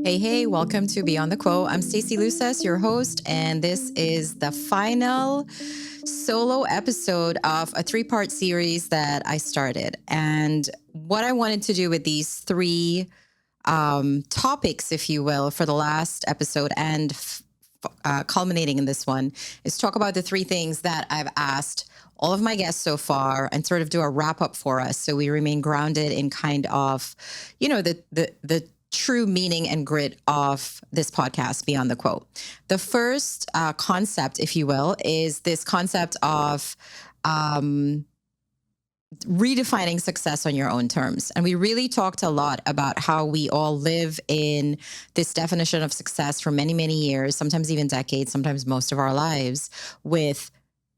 Hey, welcome to Beyond the Quo. I'm Stacey Luces, your host, and this is the final solo episode of a three-part series that I started. And what I wanted to do with these three topics, if you will, for the last episode and culminating in this one is talk about the three things that I've asked all of my guests so far and sort of do a wrap up for us so we remain grounded in kind of, the true meaning and grit of this podcast, Beyond the Quo. The first concept, if you will, is this concept of redefining success on your own terms. And we really talked a lot about how we all live in this definition of success for many, many years, sometimes even decades, sometimes most of our lives, with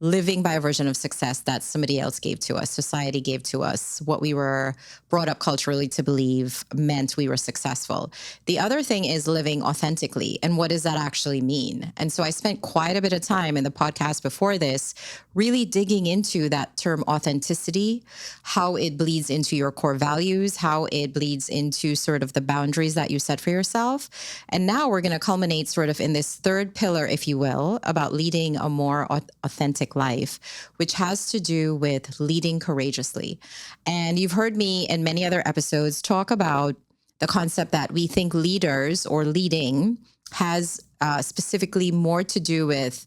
living by a version of success that somebody else gave to us, society gave to us, what we were brought up culturally to believe meant we were successful. The other thing is living authentically. And what does that actually mean? And so I spent quite a bit of time in the podcast before this really digging into that term authenticity, how it bleeds into your core values, how it bleeds into sort of the boundaries that you set for yourself. And now we're going to culminate sort of in this third pillar, if you will, about leading a more authentic life, which has to do with leading courageously. And you've heard me in many other episodes talk about the concept that we think leaders or leading has specifically more to do with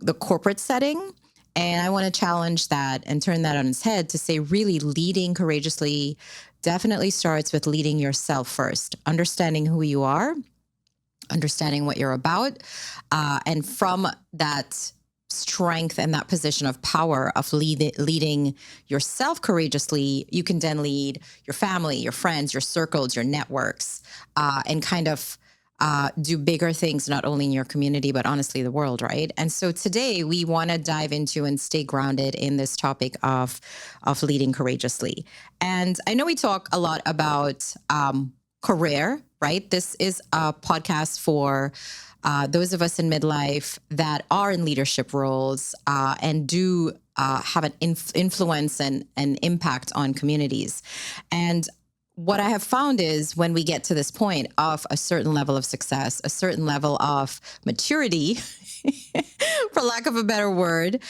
the corporate setting. And I want to challenge that and turn that on its head to say really leading courageously definitely starts with leading yourself first, understanding who you are, understanding what you're about, and from that strength and that position of power of leading yourself courageously, you can then lead your family, your friends, your circles, your networks, and kind of do bigger things, not only in your community, but honestly, the world, right? And so today we want to dive into and stay grounded in this topic of leading courageously. And I know we talk a lot about career, right? This is a podcast for those of us in midlife that are in leadership roles and do have an influence and an impact on communities. And what I have found is when we get to this point of a certain level of success, a certain level of maturity, for lack of a better word,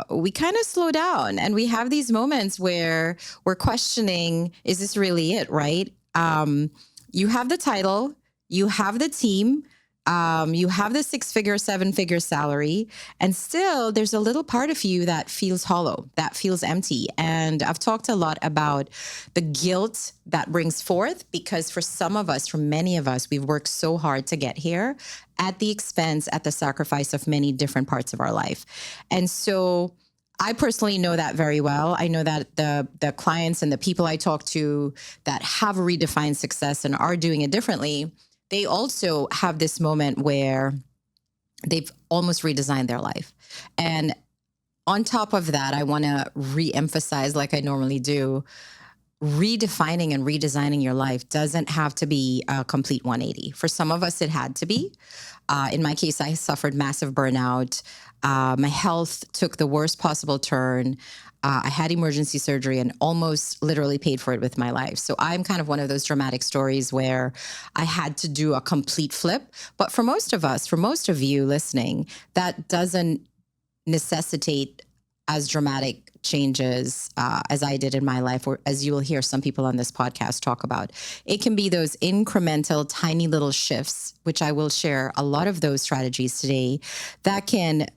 we kind of slow down and we have these moments where we're questioning, is this really it, right? You have the title, you have the team, you have the 6-figure, 7-figure salary, and still there's a little part of you that feels hollow, that feels empty. And I've talked a lot about the guilt that brings forth, because for some of us, for many of us, we've worked so hard to get here at the expense, at the sacrifice of many different parts of our life. And so I personally know that very well. I know that the clients and the people I talk to that have redefined success and are doing it differently, they also have this moment where they've almost redesigned their life. And on top of that, I want to re-emphasize, like I normally do, redefining and redesigning your life doesn't have to be a complete 180. For some of us, it had to be. In my case, I suffered massive burnout. My health took the worst possible turn. I had emergency surgery and almost literally paid for it with my life. So I'm kind of one of those dramatic stories where I had to do a complete flip. But for most of us, for most of you listening, that doesn't necessitate as dramatic changes as I did in my life, or as you will hear some people on this podcast talk about. It can be those incremental, tiny little shifts, which I will share a lot of those strategies today, that can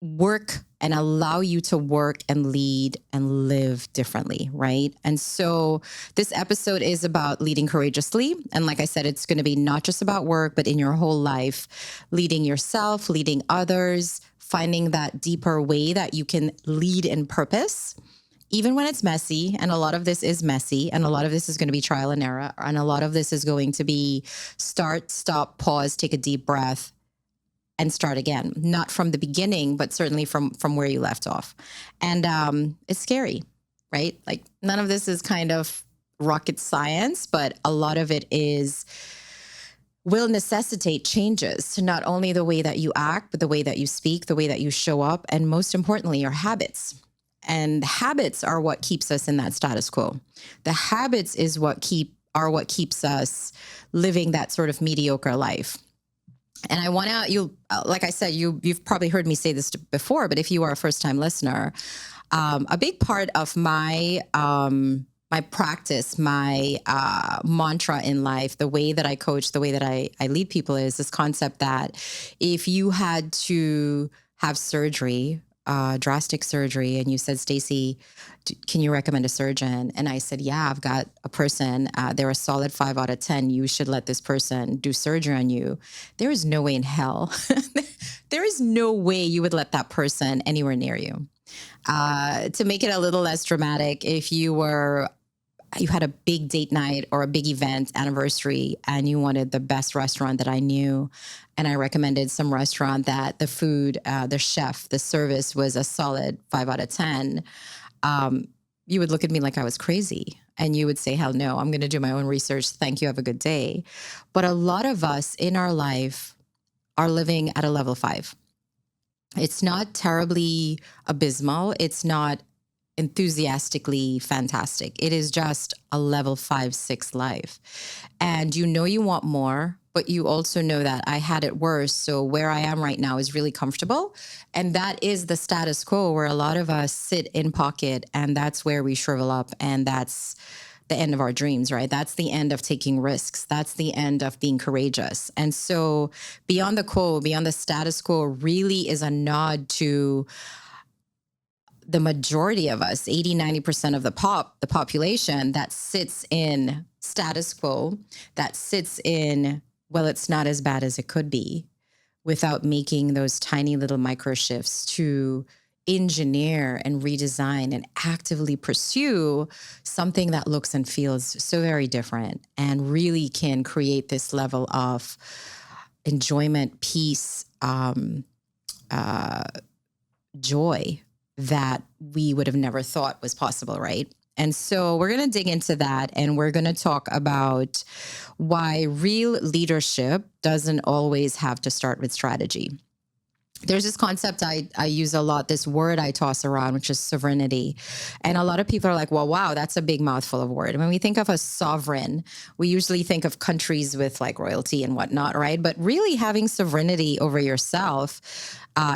work and allow you to work and lead and live differently, right? And so this episode is about leading courageously. And like I said, it's going to be not just about work, but in your whole life, leading yourself, leading others, finding that deeper way that you can lead in purpose, even when it's messy. And a lot of this is messy, and a lot of this is going to be trial and error. And a lot of this is going to be start, stop, pause, take a deep breath, and start again, not from the beginning, but certainly from where you left off. And it's scary, right? Like none of this is kind of rocket science, but a lot of it will necessitate changes to not only the way that you act, but the way that you speak, the way that you show up, and most importantly, your habits. And habits are what keeps us in that status quo. The habits is what keep are what keeps us living that sort of mediocre life. And I want to, like I said, you've probably heard me say this before, but if you are a first time listener, a big part of my my practice, my mantra in life, the way that I coach, the way that I lead people is this concept that if you had to have surgery, drastic surgery, and you said, Stacy, can you recommend a surgeon? And I said, yeah, I've got a person. They're a solid 5 out of 10. You should let this person do surgery on you. There is no way in hell. There is no way you would let that person anywhere near you. To make it a little less dramatic, if you had a big date night or a big event anniversary and you wanted the best restaurant that I knew, and I recommended some restaurant that the food, the chef, the service was a solid 5 out of 10, you would look at me like I was crazy. And you would say, hell no, I'm going to do my own research. Thank you. Have a good day. But a lot of us in our life are living at a level 5. It's not terribly abysmal. It's not enthusiastically fantastic. It is just a level 5, 6 life. And you want more, but you also know that I had it worse. So where I am right now is really comfortable. And that is the status quo where a lot of us sit in pocket, and that's where we shrivel up. And that's the end of our dreams, right? That's the end of taking risks. That's the end of being courageous. And so Beyond the Quo, Beyond the Status Quo really is a nod to the majority of us, 80, 90% of the population that sits in status quo, that sits in, well, it's not as bad as it could be, without making those tiny little micro shifts to engineer and redesign and actively pursue something that looks and feels so very different and really can create this level of enjoyment, peace, joy that we would have never thought was possible, right? And so we're going to dig into that, and we're going to talk about why real leadership doesn't always have to start with strategy. There's this concept I use a lot, this word I toss around, which is sovereignty. And a lot of people are like, well, wow, that's a big mouthful of word. When we think of a sovereign, we usually think of countries with like royalty and whatnot, right? But really having sovereignty over yourself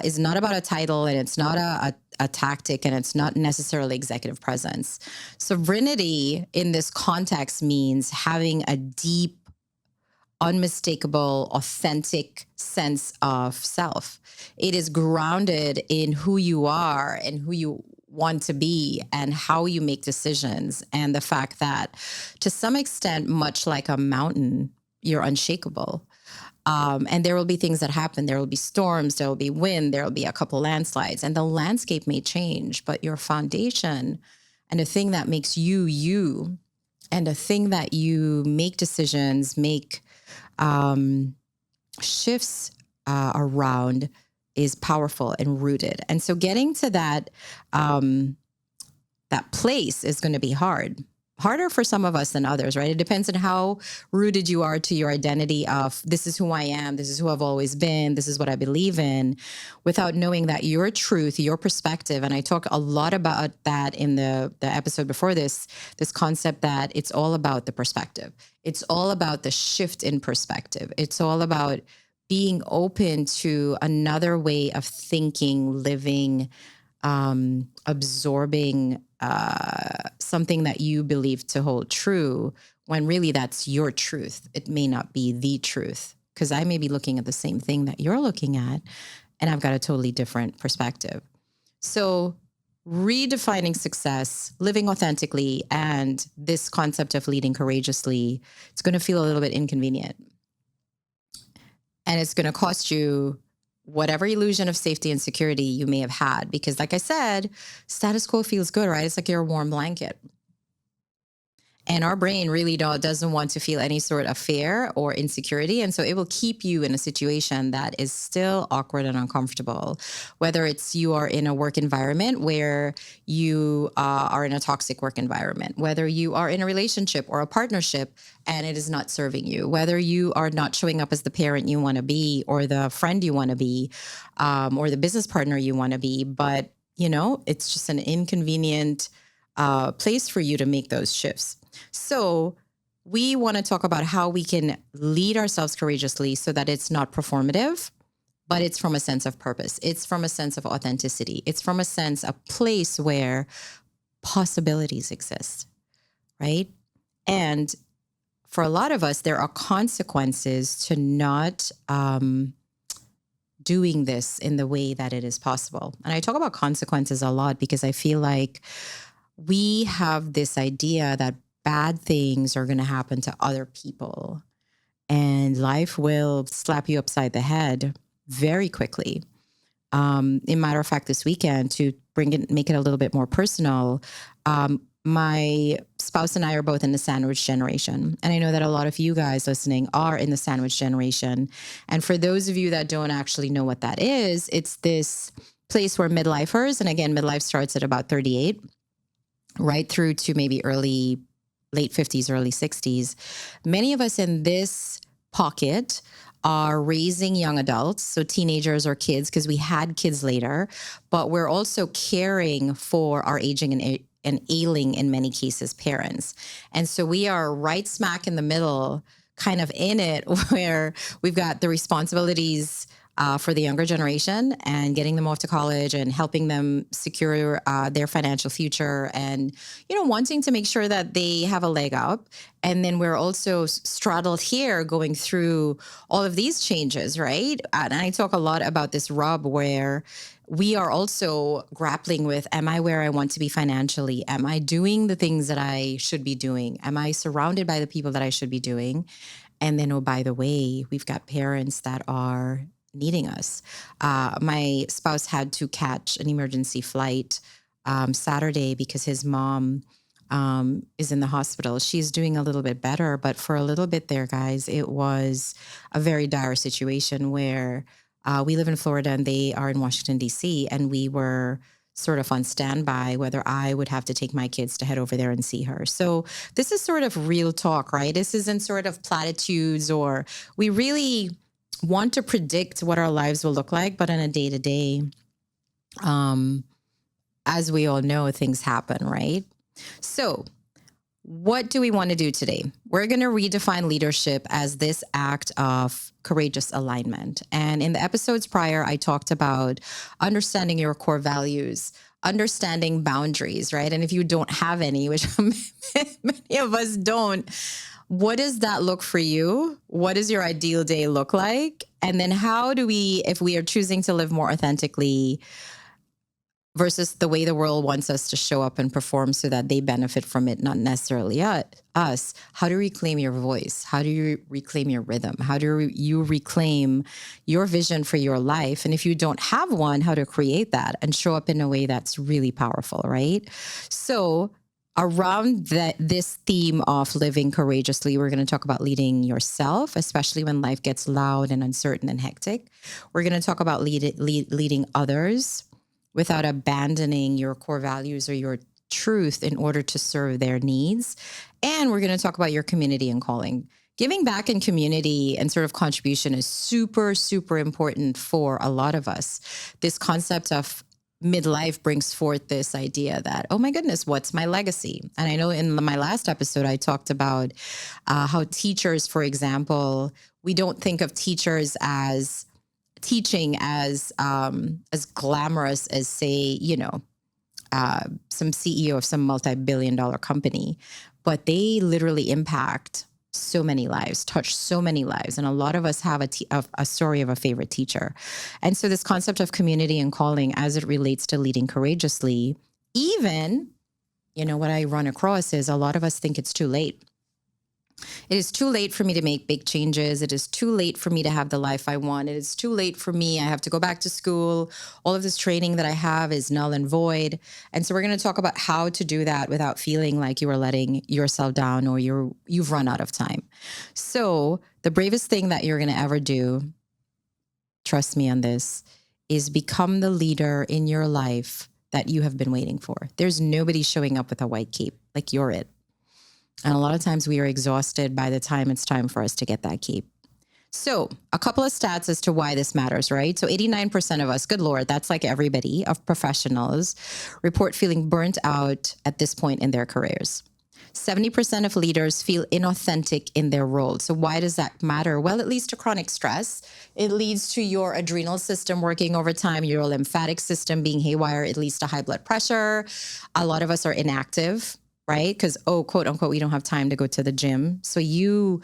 is not about a title, and it's not a tactic, and it's not necessarily executive presence. Sovereignty in this context means having a deep, unmistakable, authentic sense of self. It is grounded in who you are and who you want to be and how you make decisions, and the fact that to some extent, much like a mountain, you're unshakable. And there will be things that happen. There will be storms, there will be wind, there will be a couple landslides, and the landscape may change, but your foundation and the thing that makes you, you, and the thing that you make decisions, make shifts around is powerful and rooted. And so getting to that place is going to be harder for some of us than others, right? It depends on how rooted you are to your identity of this is who I am, this is who I've always been, this is what I believe in, without knowing that your truth, your perspective, and I talk a lot about that in the episode before this concept that it's all about the perspective. It's all about the shift in perspective. It's all about being open to another way of thinking, living, absorbing something that you believe to hold true, when really that's your truth. It may not be the truth, because I may be looking at the same thing that you're looking at, and I've got a totally different perspective. So redefining success, living authentically, and this concept of leading courageously, it's going to feel a little bit inconvenient. And it's going to cost you whatever illusion of safety and security you may have had. Because like I said, status quo feels good, right? It's like you're a warm blanket. And our brain really doesn't want to feel any sort of fear or insecurity. And so it will keep you in a situation that is still awkward and uncomfortable, whether it's you are in a work environment where you are in a toxic work environment, whether you are in a relationship or a partnership and it is not serving you, whether you are not showing up as the parent you want to be or the friend you want to be, or the business partner you want to be. But, it's just an inconvenient place for you to make those shifts. So we want to talk about how we can lead ourselves courageously so that it's not performative, but it's from a sense of purpose. It's from a sense of authenticity. It's from a place where possibilities exist, right? And for a lot of us, there are consequences to not doing this in the way that it is possible. And I talk about consequences a lot because I feel like we have this idea that bad things are going to happen to other people and life will slap you upside the head very quickly. In matter of fact, this weekend, to make it a little bit more personal, my spouse and I are both in the sandwich generation. And I know that a lot of you guys listening are in the sandwich generation. And for those of you that don't actually know what that is, it's this place where midlifers, and again, midlife starts at about 38, right through to maybe late 50s, early 60s. Many of us in this pocket are raising young adults, so teenagers or kids, because we had kids later, but we're also caring for our aging and ailing, in many cases, parents. And so we are right smack in the middle, kind of in it, where we've got the responsibilities for the younger generation and getting them off to college and helping them secure their financial future and, wanting to make sure that they have a leg up. And then we're also straddled here going through all of these changes, right? And I talk a lot about this rub where we are also grappling with, am I where I want to be financially? Am I doing the things that I should be doing? Am I surrounded by the people that I should be doing? And then, oh, by the way, we've got parents that are needing us. My spouse had to catch an emergency flight Saturday because his mom is in the hospital. She's doing a little bit better, but for a little bit there, guys, it was a very dire situation where we live in Florida and they are in Washington, D.C., and we were sort of on standby whether I would have to take my kids to head over there and see her. So this is sort of real talk, right? This isn't sort of platitudes, or we really want to predict what our lives will look like, but on a day-to-day, as we all know, things happen, right? So what do we want to do today? We're going to redefine leadership as this act of courageous alignment. And in the episodes prior, I talked about understanding your core values, understanding boundaries, right? And if you don't have any, which many of us don't, what does that look for you? What does your ideal day look like? And then how do we, if we are choosing to live more authentically versus the way the world wants us to show up and perform so that they benefit from it, not necessarily us, how do you reclaim your voice? How do you reclaim your rhythm? How do you reclaim your vision for your life? And if you don't have one, how to create that and show up in a way that's really powerful, right? So around this theme of living courageously, we're going to talk about leading yourself, especially when life gets loud and uncertain and hectic. We're going to talk about leading others without abandoning your core values or your truth in order to serve their needs. And we're going to talk about your community and calling. Giving back in community and sort of contribution is super, super important for a lot of us. This concept of midlife brings forth this idea that, oh my goodness, what's my legacy? And I know in my last episode, I talked about how teachers, for example, we don't think of teachers as teaching as glamorous as, say, some CEO of some multi-billion-dollar company, but they literally impact so many lives, touch so many lives. And a lot of us have a story of a favorite teacher. And so this concept of community and calling as it relates to leading courageously, even, what I run across is a lot of us think it's too late. It is too late for me to make big changes. It is too late for me to have the life I want. It is too late for me. I have to go back to school. All of this training that I have is null and void. And so we're going to talk about how to do that without feeling like you are letting yourself down or you've run out of time. So the bravest thing that you're going to ever do, trust me on this, is become the leader in your life that you have been waiting for. There's nobody showing up with a white cape. Like, you're it. And a lot of times we are exhausted by the time it's time for us to get that cape. So a couple of stats as to why this matters, right? So 89% of us, good Lord, that's like everybody, of professionals report feeling burnt out at this point in their careers. 70% of leaders feel inauthentic in their role. So why does that matter? Well, it leads to chronic stress. It leads to your adrenal system working overtime, your lymphatic system being haywire. It leads to high blood pressure. A lot of us are inactive, right? Because, quote unquote, we don't have time to go to the gym. So you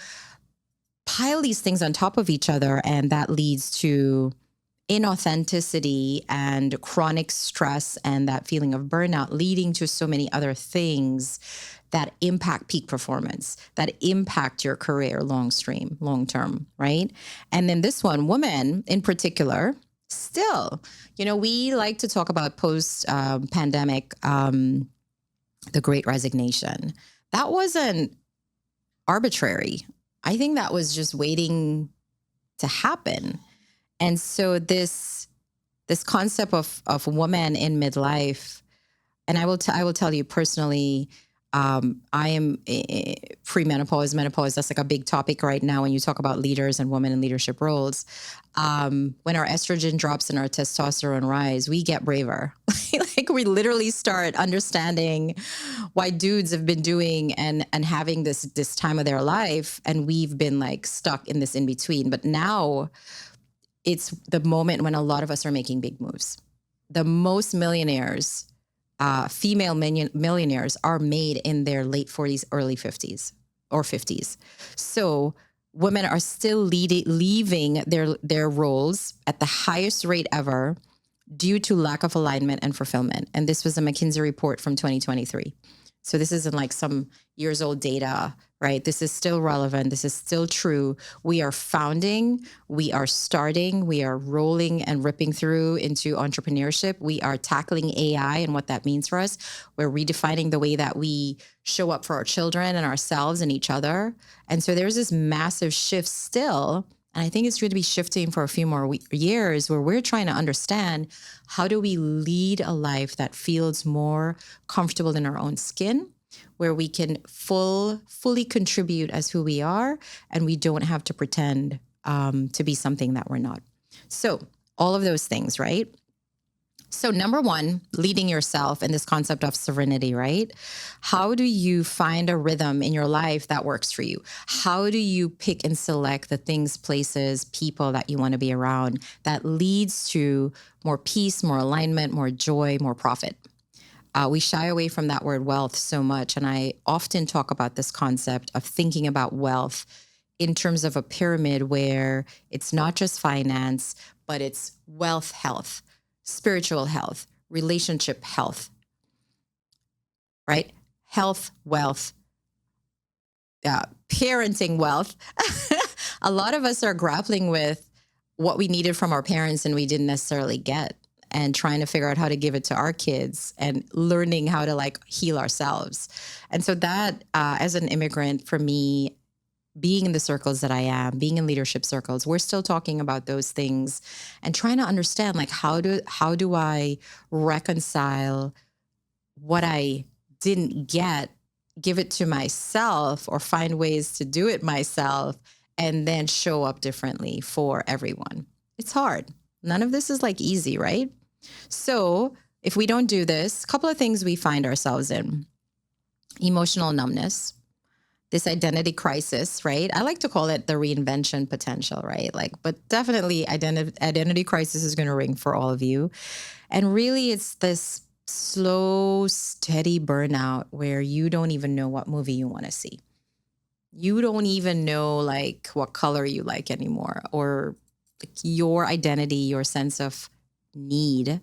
pile these things on top of each other, and that leads to inauthenticity and chronic stress and that feeling of burnout, leading to so many other things that impact peak performance, that impact your career long term, right? And then this one, women in particular, still, we like to talk about post pandemic, the Great Resignation. That wasn't arbitrary. I think that was just waiting to happen. And so this concept of woman in midlife, and I will tell you personally, I am premenopause, menopause. That's like a big topic right now when you talk about leaders and women in leadership roles. When our estrogen drops and our testosterone rise, we get braver. Like we literally start understanding why dudes have been doing and having this time of their life, and we've been like stuck in this in between. But now it's the moment when a lot of us are making big moves. The most millionaires, female millionaires, are made in their late 40s, early 50s or 50s. So women are still leaving their roles at the highest rate ever due to lack of alignment and fulfillment. And this was a McKinsey report from 2023. So this isn't like some years old data, right? This is still relevant. This is still true. We are founding, we are starting, we are rolling and ripping through into entrepreneurship. We are tackling AI and what that means for us. We're redefining the way that we show up for our children and ourselves and each other. And so there's this massive shift still. And I think it's going to be shifting for a few more years, where we're trying to understand, how do we lead a life that feels more comfortable in our own skin, where we can fully contribute as who we are, and we don't have to pretend to be something that we're not. So all of those things, right? So number one, leading yourself and this concept of serenity, right? How do you find a rhythm in your life that works for you? How do you pick and select the things, places, people that you want to be around that leads to more peace, more alignment, more joy, more profit? We shy away from that word wealth so much. And I often talk about this concept of thinking about wealth in terms of a pyramid where it's not just finance, but it's wealth, health, spiritual health, relationship health, right? Health, wealth, parenting wealth. A lot of us are grappling with what we needed from our parents and we didn't necessarily get, and trying to figure out how to give it to our kids and learning how to like heal ourselves. And so that, as an immigrant, for me, being in the circles that I am, being in leadership circles, we're still talking about those things and trying to understand, like, how do I reconcile what I didn't get, give it to myself, or find ways to do it myself, and then show up differently for everyone. It's hard. None of this is like easy, right? So if we don't do this, a couple of things we find ourselves in: emotional numbness, this identity crisis, right? I like to call it the reinvention potential, right? Like, but definitely identity crisis is going to ring for all of you. And really it's this slow, steady burnout where you don't even know what movie you want to see. You don't even know like what color you like anymore, or like your identity, your sense of need,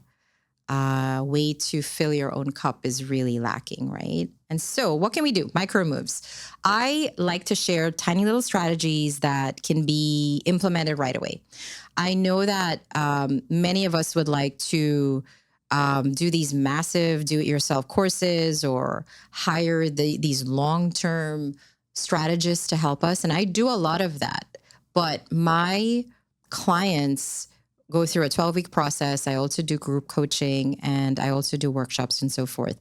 way to fill your own cup is really lacking, right? And so what can we do? Micro moves. I like to share tiny little strategies that can be implemented right away. I know that many of us would like to do these massive do-it-yourself courses, or hire these long-term strategists to help us. And I do a lot of that. But my clients go through a 12-week process. I also do group coaching, and I also do workshops and so forth.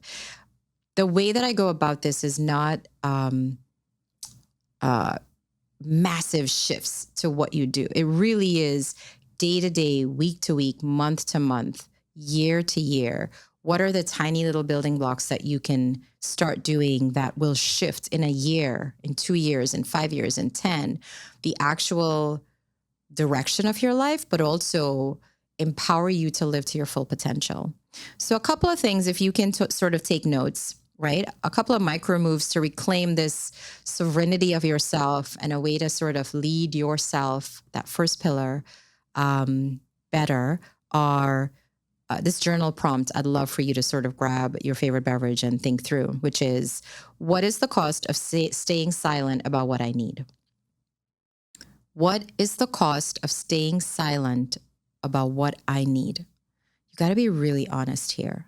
The way that I go about this is not massive shifts to what you do. It really is day to day, week to week, month to month, year to year. What are the tiny little building blocks that you can start doing that will shift in a year, in 2 years, in 5 years, in 10, the actual direction of your life, but also empower you to live to your full potential. So a couple of things, if you can sort of take notes, right? A couple of micro moves to reclaim this sovereignty of yourself and a way to sort of lead yourself, that first pillar, better are this journal prompt. I'd love for you to sort of grab your favorite beverage and think through, which is, what is the cost of staying silent about what I need? What is the cost of staying silent about what I need? You got to be really honest here.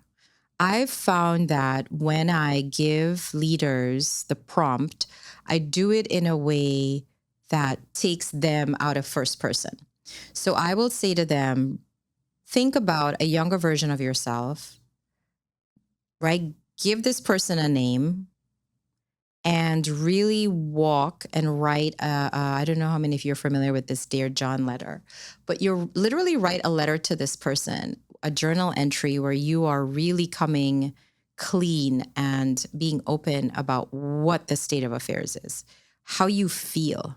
I've found that when I give leaders the prompt, I do it in a way that takes them out of first person. So I will say to them, think about a younger version of yourself, right? Give this person a name and really walk and write. I don't know how many of you are familiar with this Dear John letter, but you literally write a letter to this person, a journal entry where you are really coming clean and being open about what the state of affairs is, how you feel,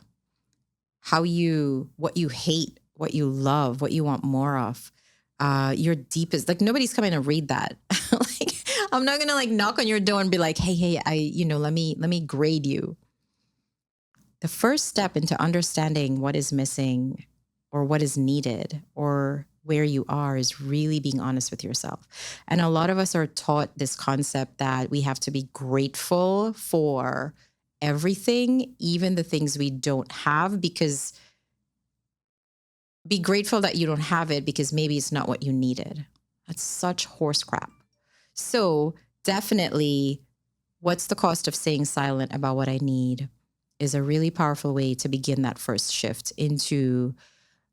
what you hate, what you love, what you want more of. Your deepest, like, nobody's coming to read that. Like, I'm not gonna like knock on your door and be like, hey, let me grade you. The first step into understanding what is missing or what is needed or where you are is really being honest with yourself. And a lot of us are taught this concept that we have to be grateful for everything, even the things we don't have, because be grateful that you don't have it because maybe it's not what you needed. That's such horse crap. So definitely, what's the cost of staying silent about what I need is a really powerful way to begin that first shift into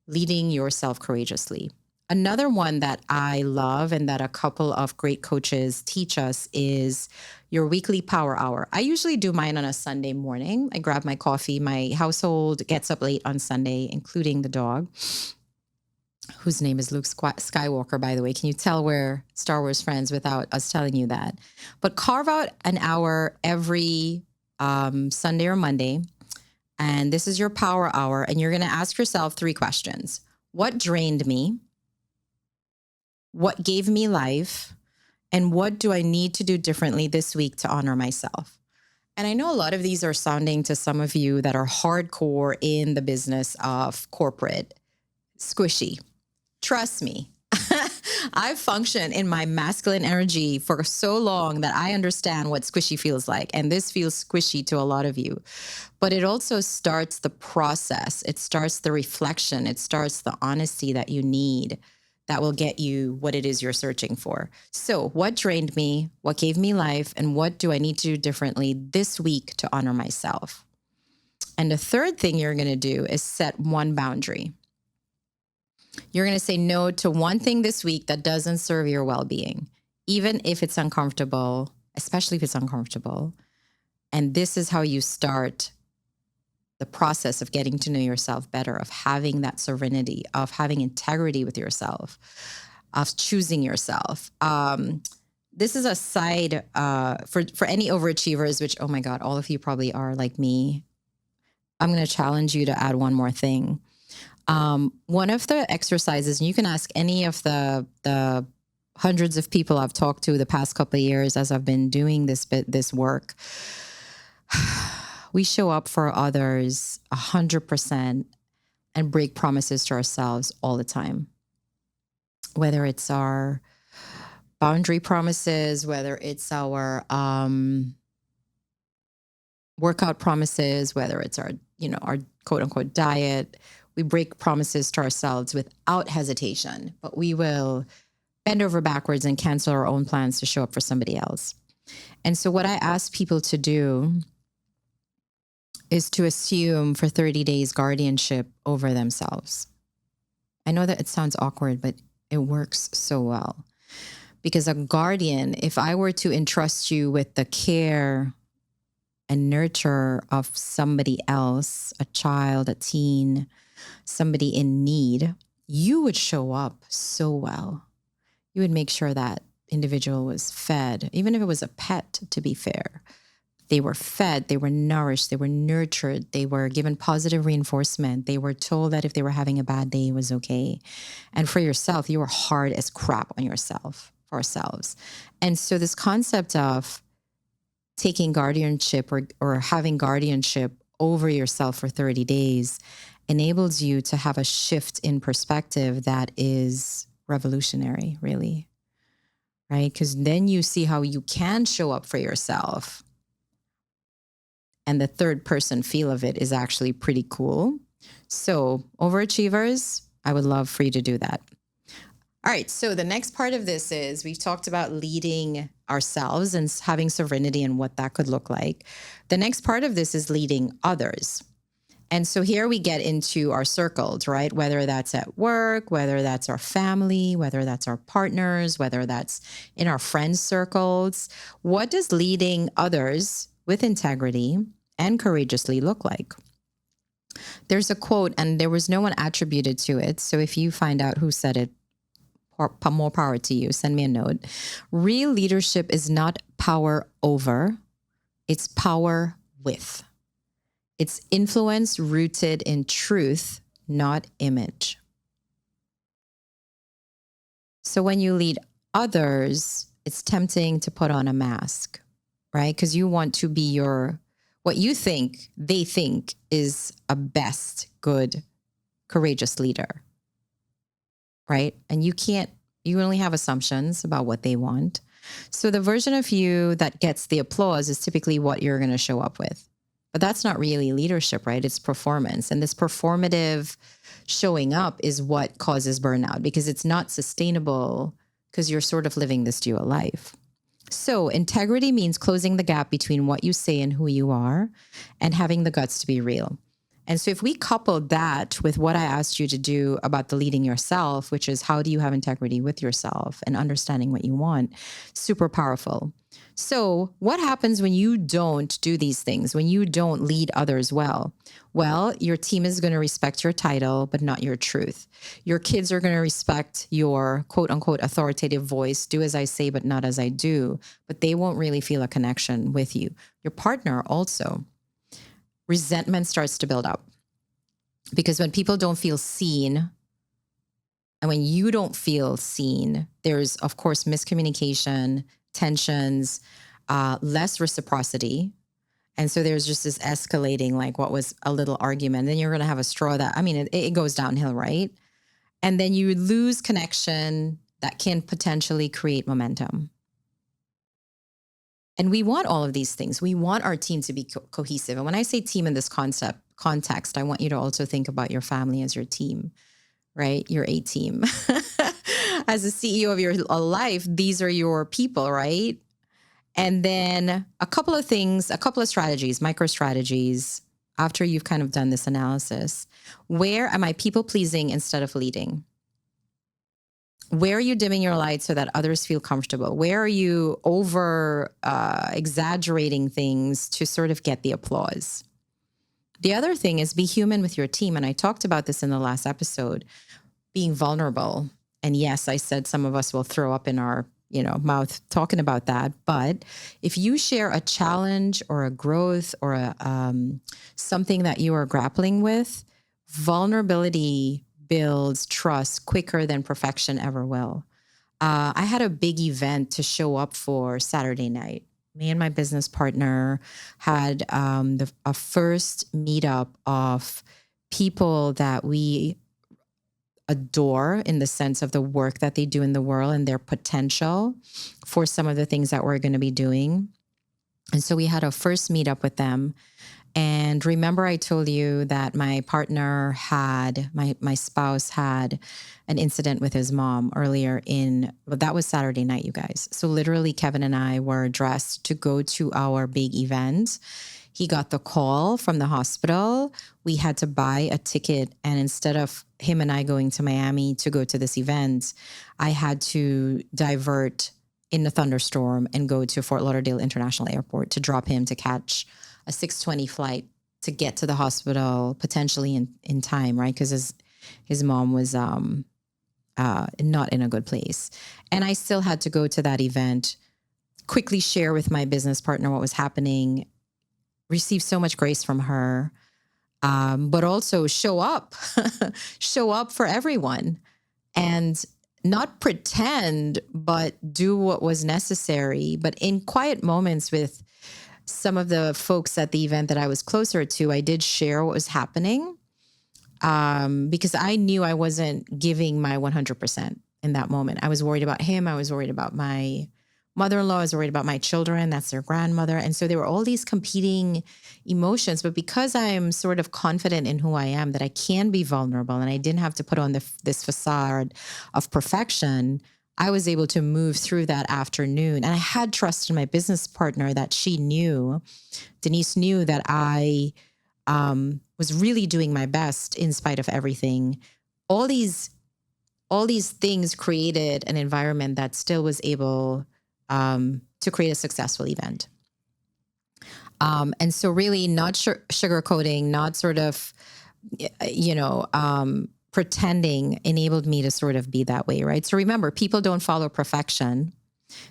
leading yourself courageously. Another one that I love and that a couple of great coaches teach us is your weekly power hour. I usually do mine on a Sunday morning. I grab my coffee. My household gets up late on Sunday, including the dog, whose name is Luke Skywalker, by the way. Can you tell we're Star Wars friends without us telling you that? But carve out an hour every Sunday or Monday. And this is your power hour. And you're going to ask yourself 3 questions. What drained me? What gave me life? And what do I need to do differently this week to honor myself? And I know a lot of these are sounding to some of you that are hardcore in the business of corporate squishy. Trust me, I've functioned in my masculine energy for so long that I understand what squishy feels like. And this feels squishy to a lot of you. But it also starts the process. It starts the reflection. It starts the honesty that you need that will get you what it is you're searching for. So what drained me? What gave me life? And what do I need to do differently this week to honor myself? And the third thing you're going to do is set one boundary. You're going to say no to one thing this week that doesn't serve your well-being, even if it's uncomfortable, especially if it's uncomfortable. And this is how you start the process of getting to know yourself better, of having that serenity, of having integrity with yourself, of choosing yourself. This is a side for any overachievers, which, oh my God, all of you probably are like me. I'm going to challenge you to add one more thing. One of the exercises, and you can ask any of the hundreds of people I've talked to the past couple of years as I've been doing this work. We show up for others 100% and break promises to ourselves all the time. Whether it's our boundary promises, whether it's our workout promises, whether it's our quote unquote diet, we break promises to ourselves without hesitation, but we will bend over backwards and cancel our own plans to show up for somebody else. And so what I ask people to do is to assume for 30 days guardianship over themselves. I know that it sounds awkward, but it works so well. Because a guardian, if I were to entrust you with the care and nurture of somebody else, a child, a teen, somebody in need, you would show up so well. You would make sure that individual was fed, even if it was a pet, to be fair. They were fed, they were nourished, they were nurtured, they were given positive reinforcement. They were told that if they were having a bad day, it was okay. And for yourself, you were hard as crap on yourself, for ourselves. And so this concept of taking guardianship or having guardianship over yourself for 30 days enables you to have a shift in perspective that is revolutionary, really, right? Because then you see how you can show up for yourself. And the third person feel of it is actually pretty cool. So overachievers, I would love for you to do that. All right. So the next part of this is we've talked about leading ourselves and having sovereignty and what that could look like. The next part of this is leading others. And so here we get into our circles, right? Whether that's at work, whether that's our family, whether that's our partners, whether that's in our friends' circles. What does leading others with integrity and courageously look like? There's a quote, and there was no one attributed to it. So if you find out who said it, more power to you. Send me a note. Real leadership is not power over, it's power with. It's influence rooted in truth, not image. So when you lead others, it's tempting to put on a mask, right? Because you want to be what you think they think is a best, good, courageous leader, right? And you only have assumptions about what they want. So the version of you that gets the applause is typically what you're going to show up with. But that's not really leadership, right? It's performance. And this performative showing up is what causes burnout because it's not sustainable because you're sort of living this dual life. So integrity means closing the gap between what you say and who you are and having the guts to be real. And so if we couple that with what I asked you to do about the leading yourself, which is how do you have integrity with yourself and understanding what you want, super powerful. So what happens when you don't do these things, when you don't lead others well? Well, your team is going to respect your title, but not your truth. Your kids are going to respect your quote unquote authoritative voice, do as I say, but not as I do, but they won't really feel a connection with you. Your partner also. Resentment starts to build up because when people don't feel seen and when you don't feel seen, there's of course miscommunication, tensions, less reciprocity. And so there's just this escalating, like what was a little argument. Then you're going to have a straw that, it goes downhill, right? And then you lose connection that can potentially create momentum. And we want all of these things. We want our team to be cohesive. And when I say team in this context, I want you to also think about your family as your team, right? Your A team. As a CEO of your life, these are your people, right? And then a couple of strategies, micro strategies, after you've kind of done this analysis. Where am I people pleasing instead of leading? Where are you dimming your light so that others feel comfortable? Where are you over exaggerating things to sort of get the applause? The other thing is be human with your team. And I talked about this in the last episode, being vulnerable. And yes, I said some of us will throw up in our mouth talking about that. But if you share a challenge or a growth or something that you are grappling with, vulnerability builds trust quicker than perfection ever will. I had a big event to show up for Saturday night. Me and my business partner had a first meetup of people that we adore in the sense of the work that they do in the world and their potential for some of the things that we're going to be doing. And so we had a first meetup with them. And remember, I told you that my partner had, my spouse had an incident with his mom earlier that was Saturday night, you guys. So literally Kevin and I were dressed to go to our big event. He got the call from the hospital. We had to buy a ticket. And instead of him and I going to Miami to go to this event, I had to divert in the thunderstorm and go to Fort Lauderdale International Airport to drop him to catch a 6:20 flight to get to the hospital potentially in time, right? Because his mom was not in a good place. And I still had to go to that event, quickly share with my business partner what was happening, receive so much grace from her, but also show up, show up for everyone and not pretend, but do what was necessary. But in quiet moments with some of the folks at the event that I was closer to, I did share what was happening because I knew I wasn't giving my 100% in that moment. I was worried about him. I was worried about my mother-in-law. I was worried about my children. That's their grandmother. And so there were all these competing emotions. But because I'm sort of confident in who I am, that I can be vulnerable and I didn't have to put on this facade of perfection, I was able to move through that afternoon. And I had trust in my business partner that Denise knew that I was really doing my best in spite of everything. All these things created an environment that still was able to create a successful event. And so really not sugarcoating, not sort of, pretending enabled me to sort of be that way, right? So remember, people don't follow perfection.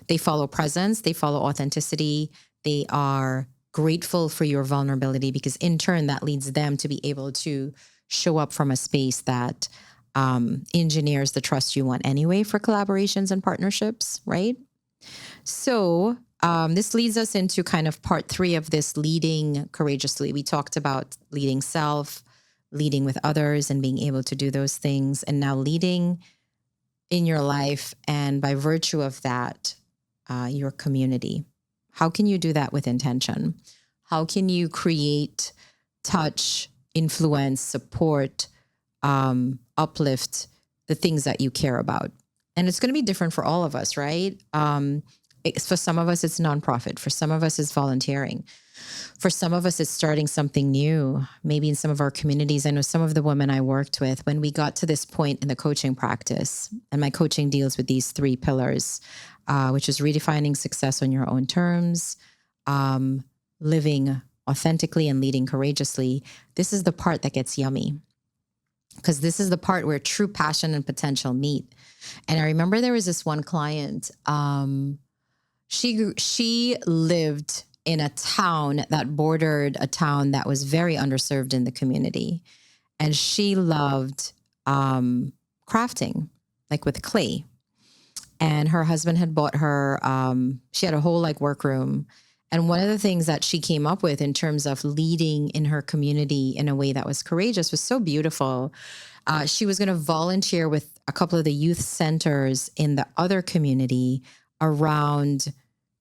They follow presence. They follow authenticity. They are grateful for your vulnerability because in turn, that leads them to be able to show up from a space that engineers the trust you want anyway for collaborations and partnerships, right? So this leads us into kind of part 3 of this leading courageously. We talked about leading self, leading with others and being able to do those things, and now leading in your life. And by virtue of that, your community. How can you do that with intention? How can you create, touch, influence, support, uplift the things that you care about? And it's going to be different for all of us, right? For some of us, it's nonprofit. For some of us, it's volunteering. For some of us, it's starting something new. Maybe in some of our communities, I know some of the women I worked with, when we got to this point in the coaching practice, and my coaching deals with these 3 pillars, which is redefining success on your own terms, living authentically and leading courageously. This is the part that gets yummy, because this is the part where true passion and potential meet. And I remember there was this one client, she lived in a town that bordered a town that was very underserved in the community. And she loved crafting, like with clay. And her husband had bought her, she had a whole workroom. And one of the things that she came up with in terms of leading in her community in a way that was courageous was so beautiful. She was going to volunteer with a couple of the youth centers in the other community around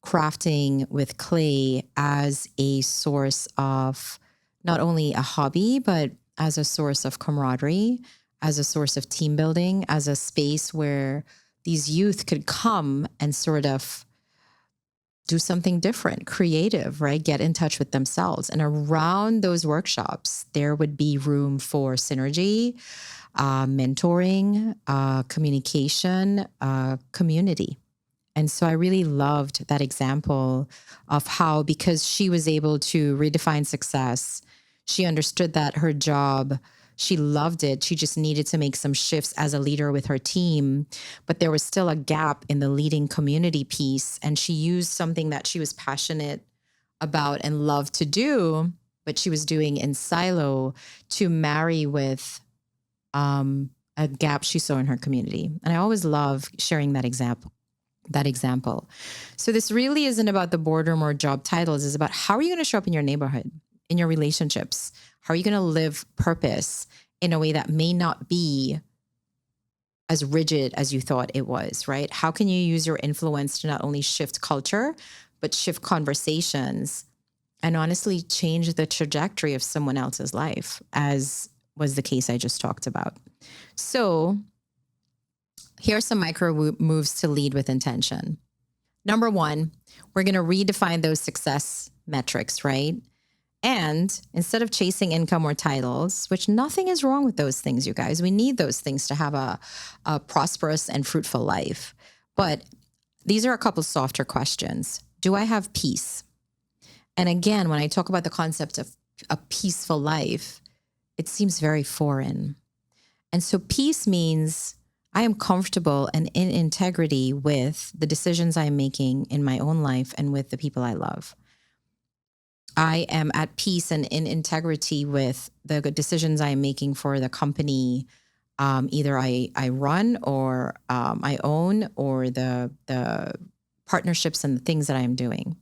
crafting with clay as a source of not only a hobby, but as a source of camaraderie, as a source of team building, as a space where these youth could come and sort of do something different, creative, right? Get in touch with themselves. And around those workshops, there would be room for synergy, mentoring, communication, community. And so I really loved that example of how, because she was able to redefine success, she understood that her job, she loved it. She just needed to make some shifts as a leader with her team, but there was still a gap in the leading community piece. And she used something that she was passionate about and loved to do, but she was doing in silo, to marry with a gap she saw in her community. And I always love sharing that example. So this really isn't about the boardroom or job titles. It's about how are you going to show up in your neighborhood, in your relationships? How are you going to live purpose in a way that may not be as rigid as you thought it was, right? How can you use your influence to not only shift culture, but shift conversations and honestly change the trajectory of someone else's life, as was the case I just talked about? So here are some micro moves to lead with intention. Number 1, we're going to redefine those success metrics, right? And instead of chasing income or titles, which nothing is wrong with those things, you guys, we need those things to have a prosperous and fruitful life. But these are a couple softer questions. Do I have peace? And again, when I talk about the concept of a peaceful life, it seems very foreign. And so peace means I am comfortable and in integrity with the decisions I'm making in my own life and with the people I love. I am at peace and in integrity with the decisions I'm making for the company, either I run or I own, or the partnerships and the things that I'm doing.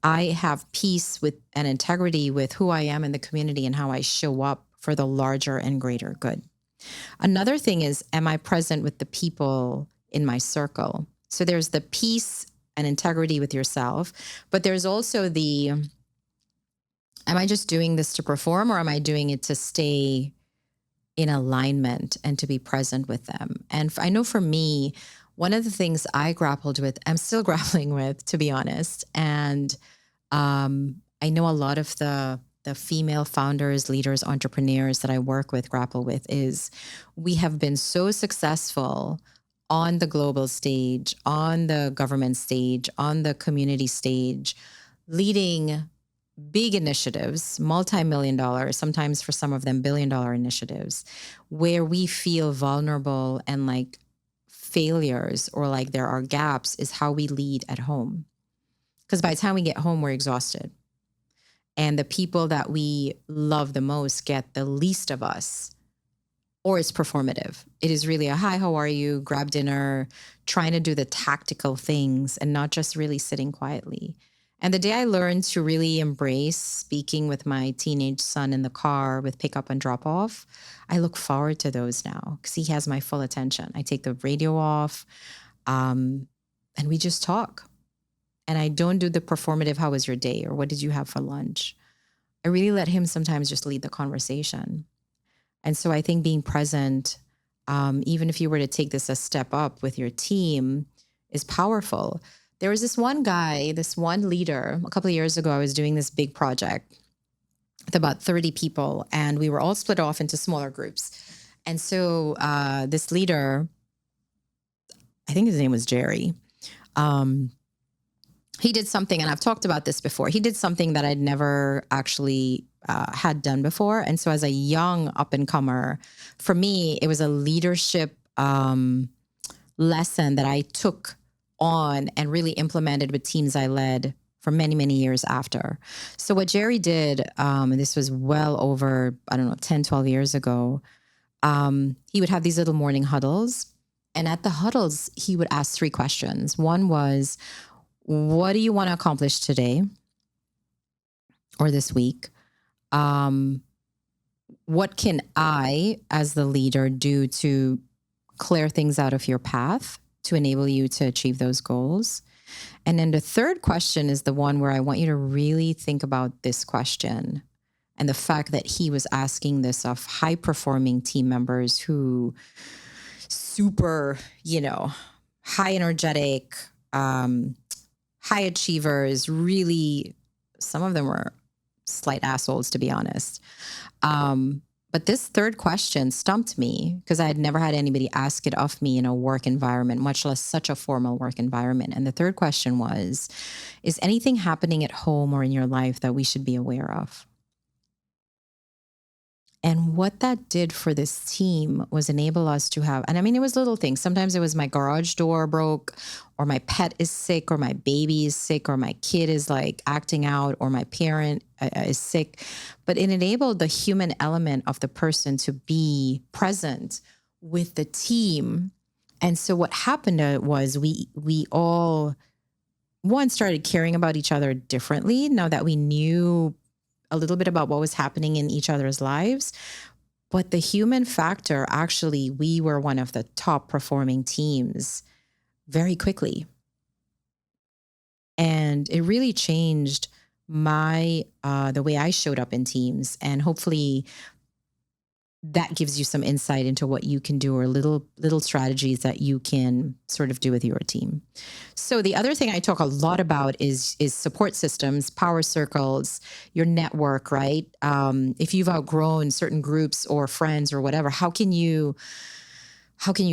I have peace with and integrity with who I am in the community and how I show up for the larger and greater good. Another thing is, am I present with the people in my circle? So there's the peace and integrity with yourself, but there's also the, am I just doing this to perform, or am I doing it to stay in alignment and to be present with them? And I know for me, one of the things I grappled with, I'm still grappling with, to be honest. And I know a lot of the female founders, leaders, entrepreneurs that I work with grapple with is we have been so successful on the global stage, on the government stage, on the community stage, leading big initiatives, multi-million dollars, sometimes for some of them billion-dollar initiatives, where we feel vulnerable and like failures or like there are gaps is how we lead at home. Because by the time we get home, we're exhausted. And the people that we love the most get the least of us, or it's performative. It is really a hi, how are you? Grab dinner, trying to do the tactical things and not just really sitting quietly. And the day I learned to really embrace speaking with my teenage son in the car with pickup and drop off, I look forward to those now because he has my full attention. I take the radio off and we just talk. And I don't do the performative, how was your day? Or what did you have for lunch? I really let him sometimes just lead the conversation. And so I think being present, even if you were to take this a step up with your team, is powerful. There was this one guy, this one leader, a couple of years ago, I was doing this big project with about 30 people, and we were all split off into smaller groups. And so this leader, I think his name was Jerry, he did something, and I've talked about this before. He did something that I'd never actually had done before. And so as a young up-and-comer, for me, it was a leadership lesson that I took on and really implemented with teams I led for many, many years after. So what Jerry did, and this was well over, 10, 12 years ago, he would have these little morning huddles. And at the huddles, he would ask 3 questions. One was, what do you want to accomplish today or this week? What can I, as the leader, do to clear things out of your path to enable you to achieve those goals? And then the third question is the one where I want you to really think about this question and the fact that he was asking this of high-performing team members who super, high energetic, high achievers, really, some of them were slight assholes, to be honest. But this third question stumped me because I had never had anybody ask it of me in a work environment, much less such a formal work environment. And the third question was, is anything happening at home or in your life that we should be aware of? And what that did for this team was enable us to have, and I mean, it was little things. Sometimes it was my garage door broke, or my pet is sick, or my baby is sick, or my kid is like acting out, or my parent is sick. But it enabled the human element of the person to be present with the team. And so what happened was we all, one, started caring about each other differently now that we knew a little bit about what was happening in each other's lives. But the human factor, actually, we were one of the top performing teams very quickly. And it really changed the way I showed up in teams. And hopefully that gives you some insight into what you can do, or little strategies that you can sort of do with your team. So the other thing I talk a lot about is support systems, power circles, your network, right? If you've outgrown certain groups or friends or whatever, how can you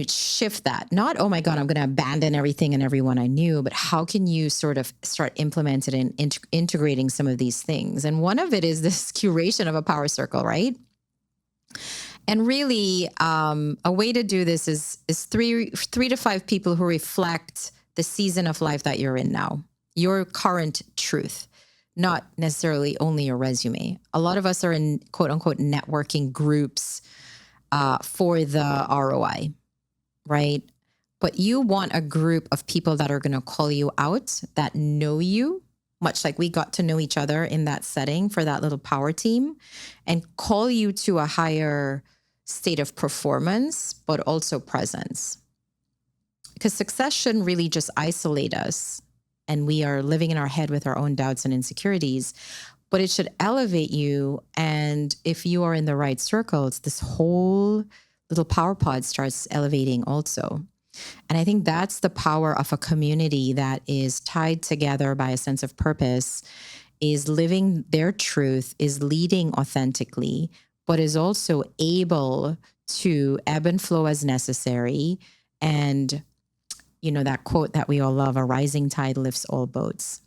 shift that? Not, oh my God, I'm going to abandon everything and everyone I knew, but how can you sort of start implementing and integrating some of these things? And one of it is this curation of a power circle, right? And really, a way to do this is three to five people who reflect the season of life that you're in now, your current truth, not necessarily only your resume. A lot of us are in quote unquote networking groups for the ROI, right? But you want a group of people that are going to call you out, that know you, much like we got to know each other in that setting for that little power team, and call you to a higher state of performance, but also presence. Because success shouldn't really just isolate us and we are living in our head with our own doubts and insecurities, but it should elevate you. And if you are in the right circles, this whole little power pod starts elevating also. And I think that's the power of a community that is tied together by a sense of purpose, is living their truth, is leading authentically, but is also able to ebb and flow as necessary. And, that quote that we all love, a rising tide lifts all boats.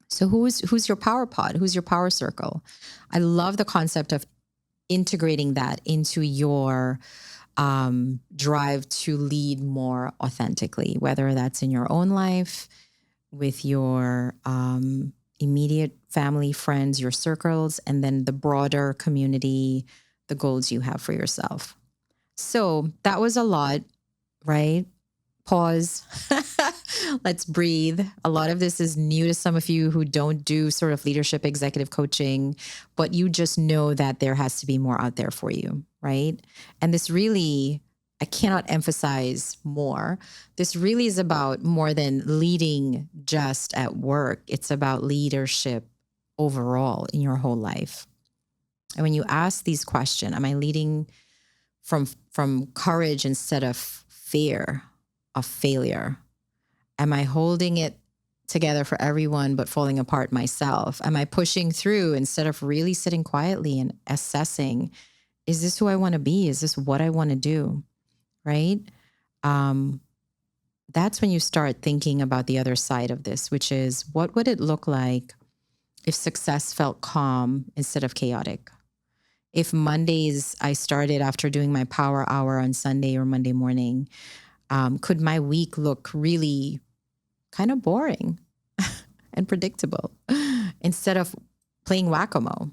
So who's your power pod? Who's your power circle? I love the concept of integrating that into your drive to lead more authentically, whether that's in your own life, with your immediate family, friends, your circles, and then the broader community, the goals you have for yourself. So that was a lot, right? Pause. Let's breathe. A lot of this is new to some of you who don't do sort of leadership executive coaching, but you just know that there has to be more out there for you, right? And this really, I cannot emphasize more. This really is about more than leading just at work. It's about leadership overall in your whole life. And when you ask these questions, am I leading from courage instead of fear of failure? Am I holding it together for everyone but falling apart myself? Am I pushing through instead of really sitting quietly and assessing, is this who I want to be? Is this what I want to do? Right? That's when you start thinking about the other side of this, which is, what would it look like if success felt calm instead of chaotic? If Mondays I started after doing my power hour on Sunday or Monday morning, could my week look really kind of boring and predictable instead of playing whack-a-mole?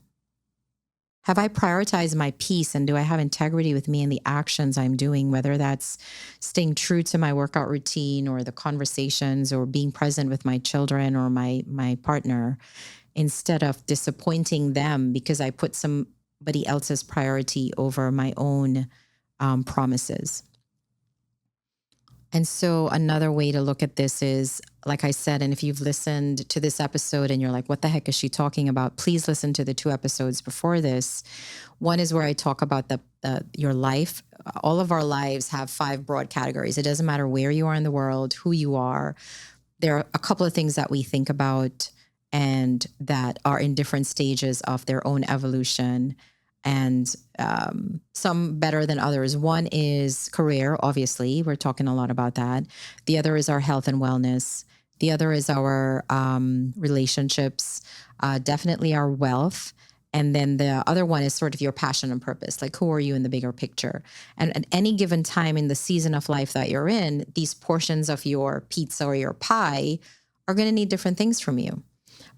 Have I prioritized my peace, and do I have integrity with me and the actions I'm doing, whether that's staying true to my workout routine or the conversations or being present with my children or my partner, instead of disappointing them because I put somebody else's priority over my own promises. And so another way to look at this is, like I said, and if you've listened to this episode and you're like, what the heck is she talking about? Please listen to the 2 episodes before this. One is where I talk about your life. All of our lives have 5 broad categories. It doesn't matter where you are in the world, who you are. There are a couple of things that we think about and that are in different stages of their own evolution, and some better than others. One is career, obviously. We're talking a lot about that. The other is our health and wellness. The other is our relationships, definitely our wealth. And then the other one is sort of your passion and purpose. Like, who are you in the bigger picture? And at any given time in the season of life that you're in, these portions of your pizza or your pie are going to need different things from you.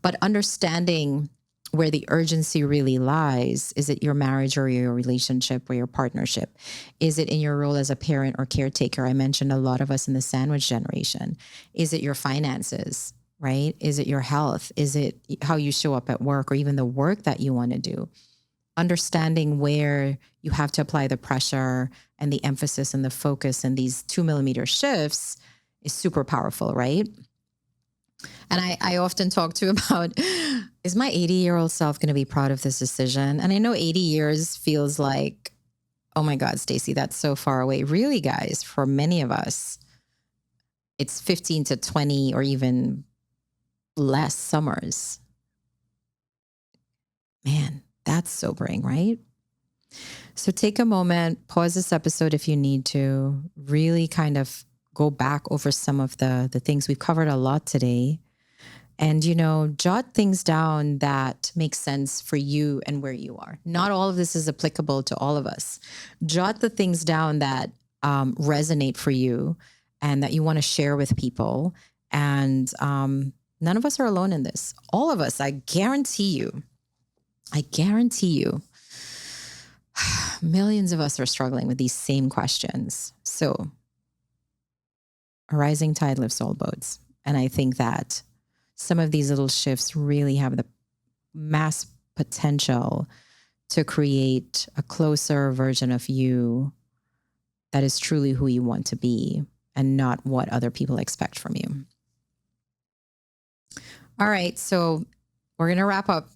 But understanding where the urgency really lies, is it your marriage or your relationship or your partnership? Is it in your role as a parent or caretaker? I mentioned a lot of us in the sandwich generation. Is it your finances, right? Is it your health? Is it how you show up at work, or even the work that you want to do? Understanding where you have to apply the pressure and the emphasis and the focus, and these 2mm shifts is super powerful, right? And I often talk to about, is my 80-year-old self going to be proud of this decision? And I know 80 years feels like, oh my God, Stacy, that's so far away. Really, guys, for many of us, it's 15 to 20 or even less summers. Man, that's sobering, right? So take a moment, pause this episode if you need to, really kind of go back over some of the things we've covered a lot today, And, jot things down that make sense for you and where you are. Not all of this is applicable to all of us. Jot the things down that resonate for you and that you want to share with people. And none of us are alone in this. All of us, I guarantee you, millions of us are struggling with these same questions. So a rising tide lifts all boats. And I think that some of these little shifts really have the mass potential to create a closer version of you that is truly who you want to be and not what other people expect from you. All right, so we're going to wrap up.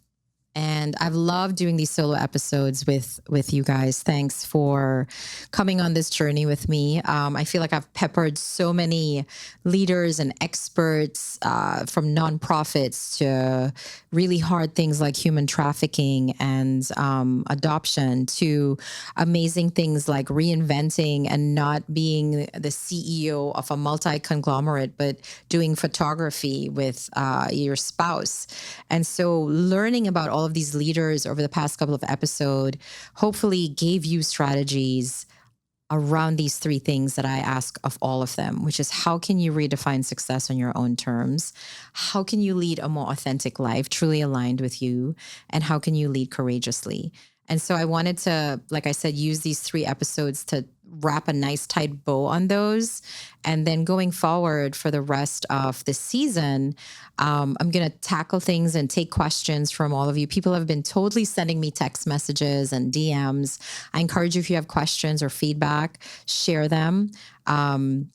And I've loved doing these solo episodes with you guys. Thanks for coming on this journey with me. I feel like I've peppered so many leaders and experts from nonprofits to really hard things like human trafficking and adoption to amazing things like reinventing and not being the CEO of a multi-conglomerate, but doing photography with your spouse. And so learning about all of these leaders over the past couple of episodes hopefully gave you strategies around these three things that I ask of all of them, which is how can you redefine success on your own terms? How can you lead a more authentic life, truly aligned with you? And how can you lead courageously? And so I wanted to, like I said, use these three episodes to wrap a nice tight bow on those. And then going forward for the rest of the season, I'm going to tackle things and take questions from all of you. People have been totally sending me text messages and DMs. I encourage you, if you have questions or feedback, share them.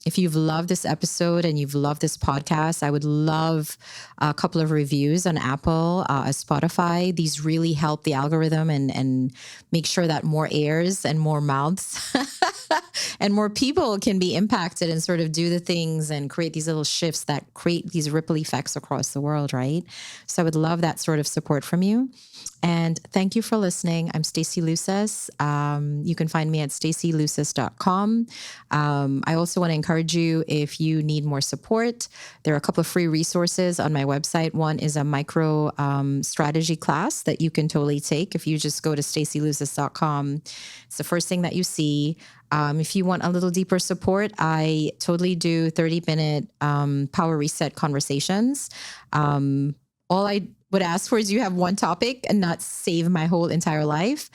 If you've loved this episode and you've loved this podcast, I would love a couple of reviews on Apple, Spotify. These really help the algorithm and make sure that more ears and more mouths and more people can be impacted and sort of do the things and create these little shifts that create these ripple effects across the world, right? So I would love that sort of support from you. And thank you for listening. I'm Stacey Luces. You can find me at staceyluces.com. I also want to encourage you, if you need more support, there are a couple of free resources on my website. One is a micro strategy class that you can totally take. If you just go to staceyluces.com, it's the first thing that you see. If you want a little deeper support, I totally do 30-minute power reset conversations. All I would ask for is you have one topic and not save my whole entire life.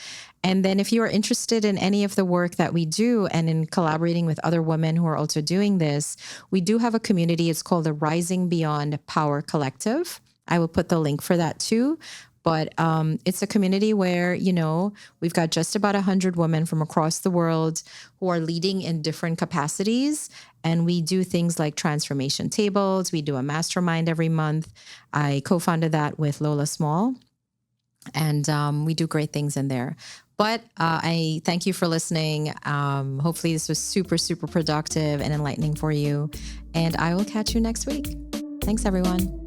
And then if you are interested in any of the work that we do and in collaborating with other women who are also doing this, we do have a community. It's called the Rising Beyond Power Collective. I will put the link for that too. But it's a community where, we've got just about 100 women from across the world who are leading in different capacities. And we do things like transformation tables. We do a mastermind every month. I co-founded that with Lola Small. And we do great things in there. But I thank you for listening. Hopefully this was super, super productive and enlightening for you. And I will catch you next week. Thanks, everyone.